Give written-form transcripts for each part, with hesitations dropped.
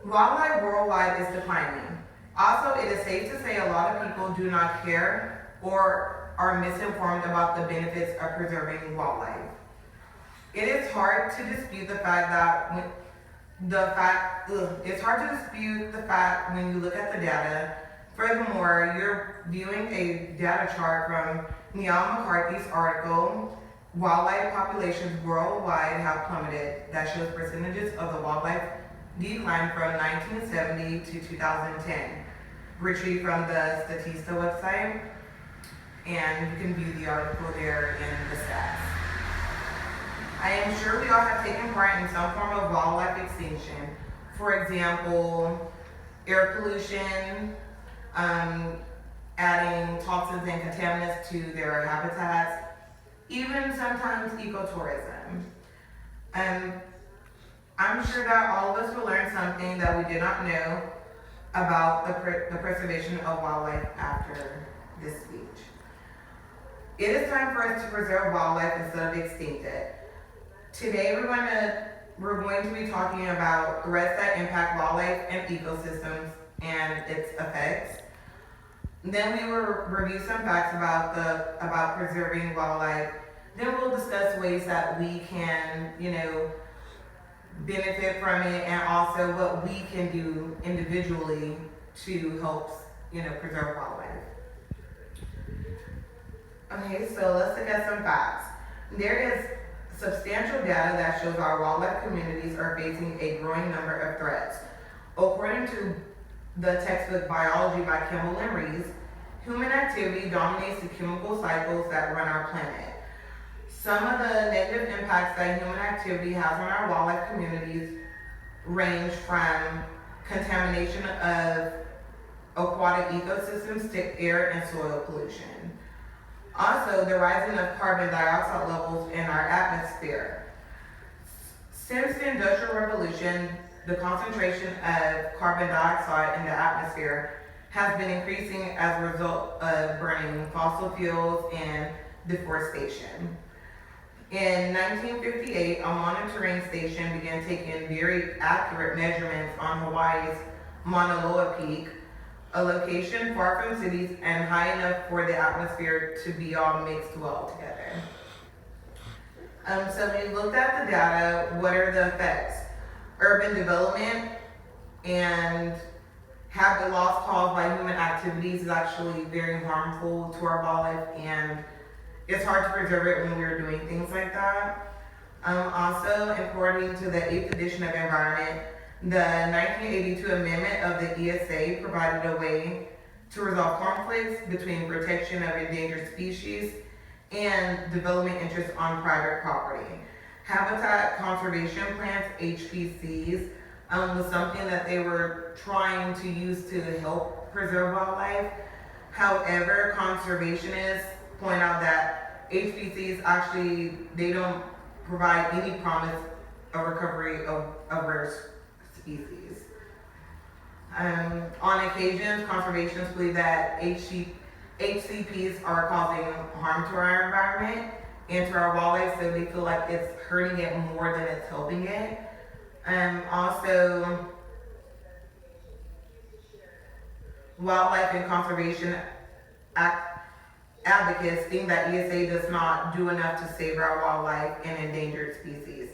Wildlife worldwide is declining. Also, it is safe to say a lot of people do not care or are misinformed about the benefits of preserving wildlife. It is hard to dispute the fact that it's hard to dispute the fact when you look at the data. Furthermore, you're viewing a data chart from Neil McCarthy's article, Wildlife Populations Worldwide Have Plummeted, that shows percentages of the wildlife decline from 1970 to 2010. Retrieved from the Statista website, and you can view the article there in the stats. I am sure we all have taken part in some form of wildlife extinction. For example, air pollution, adding toxins and contaminants to their habitats, even sometimes ecotourism. I'm sure that all of us will learn something that we did not know about the preservation of wildlife after this speech. It is time for us to preserve wildlife instead of extinct it. Today we're going to be talking about threats that impact wildlife and ecosystems and its effects. Then we will review some facts about preserving wildlife. Then we'll discuss ways that we can, benefit from it, and also what we can do individually to help, preserve wildlife. Okay, so let's look at some facts. There is substantial data that shows our wildlife communities are facing a growing number of threats. According to the textbook Biology by Kimball and Rees, human activity dominates the chemical cycles that run our planet. Some of the negative impacts that human activity has on our wildlife communities range from contamination of aquatic ecosystems to air and soil pollution. Also, the rising of carbon dioxide levels in our atmosphere. Since the Industrial Revolution, the concentration of carbon dioxide in the atmosphere has been increasing as a result of burning fossil fuels and deforestation. In 1958, a monitoring station began taking very accurate measurements on Hawaii's Mauna Loa Peak, a location far from cities and high enough for the atmosphere to be all mixed well together. So when you looked at the data, what are the effects? Urban development and habitat loss caused by human activities is actually very harmful to our wildlife, and it's hard to preserve it when we're doing things like that. Also, according to the 8th edition of Environment, the 1982 amendment of the ESA provided a way to resolve conflicts between protection of endangered species and development interests on private property. Habitat conservation plans, HPCs, was something that they were trying to use to help preserve wildlife. However, conservationists point out that HPCs actually, they don't provide any promise of recovery of rare species. On occasions, conservationists believe that HCPs are causing harm to our environment and to our wildlife, so they feel like it's hurting it more than it's helping it. Also, wildlife and conservation advocates think that ESA does not do enough to save our wildlife and endangered species.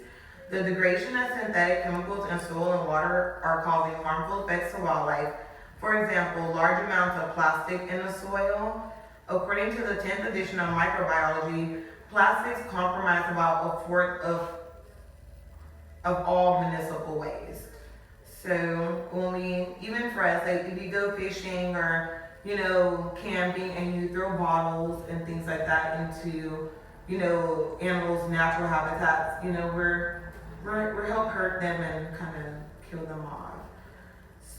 The degradation of synthetic chemicals in soil and water are causing harmful effects to wildlife. For example, large amounts of plastic in the soil. According to the 10th edition of Microbiology, plastics compromise about a fourth of all municipal waste. So even for us, like if you go fishing or camping and you throw bottles and things like that into, animals' natural habitats, we're help hurt them and kind of kill them off.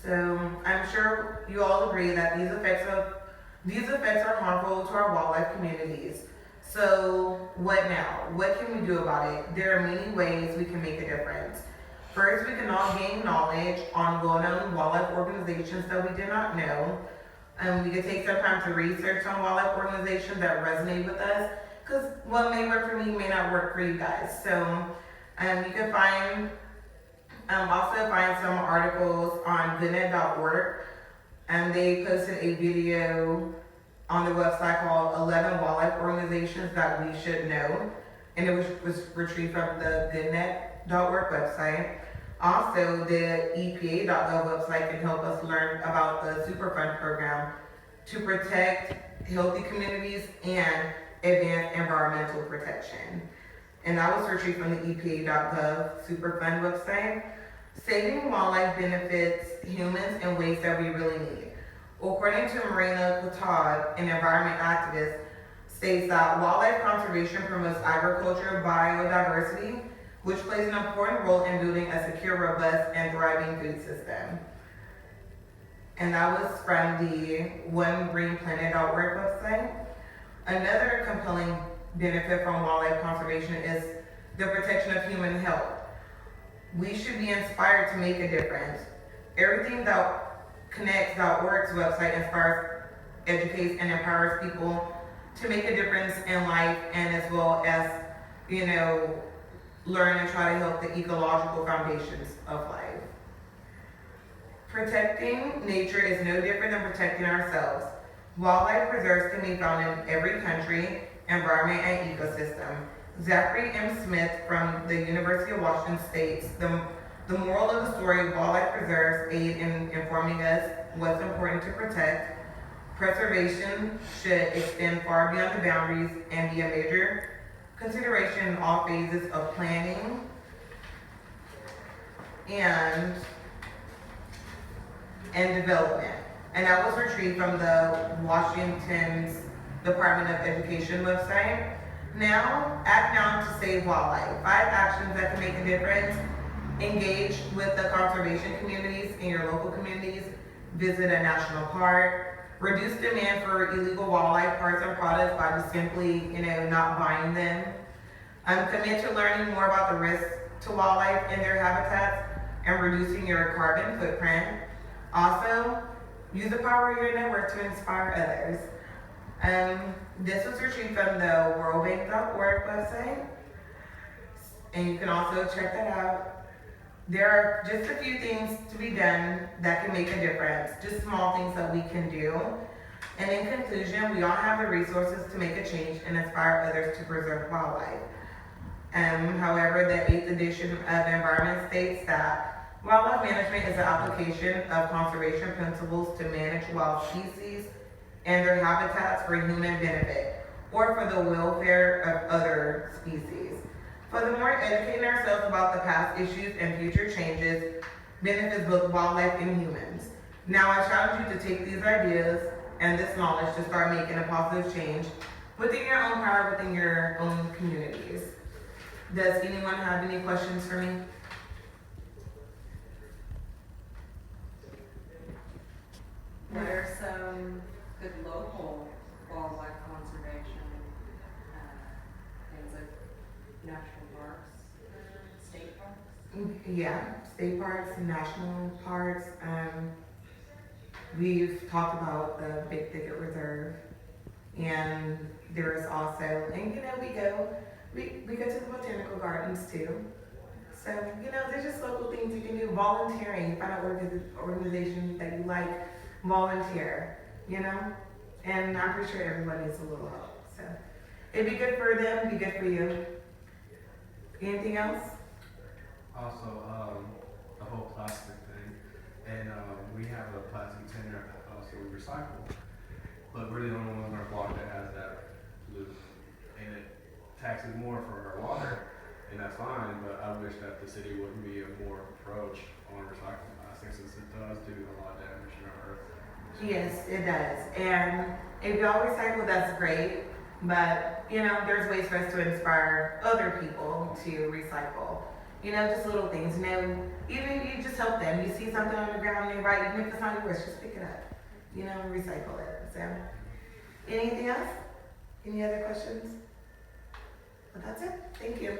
So I'm sure you all agree that these effects are harmful to our wildlife communities. So what now? What can we do about it? There are many ways we can make a difference. First, we can all gain knowledge on well-known wildlife organizations that we did not know. We could take some time to research on wildlife organizations that resonate with us, because what may work for me may not work for you guys. So you can find Also find some articles on goodnet.org, and they posted a video on the website called 11 Wildlife Organizations That We Should Know, and it was retrieved from the goodnet.org website. Also, the EPA.gov website can help us learn about the Superfund program to protect healthy communities and advance environmental protection. And that was retrieved from the EPA.gov Superfund website. Saving wildlife benefits humans in ways that we really need. According to Marina Cotard, an environment activist, states that wildlife conservation promotes agriculture biodiversity, which plays an important role in building a secure, robust, and thriving food system. And that was from the OneGreenPlanet.org website. Another compelling benefit from wildlife conservation is the protection of human health. We should be inspired to make a difference. Everything that connects.org's website inspires, educates, and empowers people to make a difference in life, and as well as, learn and try to help the ecological foundations of life. Protecting nature is no different than protecting ourselves. Wildlife preserves can be found in every country, environment, and ecosystem. Zachary M. Smith from the University of Washington states, the moral of the story, wildlife preserves aid in informing us what's important to protect. Preservation should extend far beyond the boundaries and be a major consideration in all phases of planning and development. And that was retrieved from the Washington's Department of Education website. Now, act now to save wildlife. 5 actions that can make a difference. Engage with the conservation communities in your local communities. Visit a national park. Reduce demand for illegal wildlife parts and products by just simply, not buying them. Commit to learning more about the risks to wildlife and their habitats and reducing your carbon footprint. Also, use the power of your network to inspire others. This was retrieved from the worldbank.org website, and you can also check that out. There are just a few things to be done that can make a difference, just small things that we can do. And in conclusion, we all have the resources to make a change and inspire others to preserve wildlife. However, the 8th edition of Environment states that wildlife management is an application of conservation principles to manage wild species and their habitats for human benefit or for the welfare of other species. Furthermore, educating ourselves about the past issues and future changes benefits both wildlife and humans. Now I challenge you to take these ideas and this knowledge to start making a positive change within your own power, within your own communities. Does anyone have any questions for me? What are some good local wildlife conservation things like national parks, state parks? Yeah, state parks, national parks. We've talked about the Big Thicket Reserve, and there is also, and we go to the botanical gardens too. So, there's just local things you can do. Volunteering, find out organizations that you like, volunteer, and I'm pretty sure everybody needs a little help. So, it'd be good for them, it'd be good for you. Anything else? Also, the whole plastic thing, and we have a plastic container at the house that we recycle, but we're the only one in our block that has that loop, and it taxes more for our water, and that's fine, but I wish that the city wouldn't be a more approach on recycling plastic, since it does do a lot of damage to our earth. Yes, it does. And if y'all recycle, that's great. But, there's ways for us to inspire other people to recycle. Just little things. Even you just help them. You see something on the ground nearby, even if it's not yours, just pick it up. And recycle it. So, anything else? Any other questions? Well, that's it. Thank you.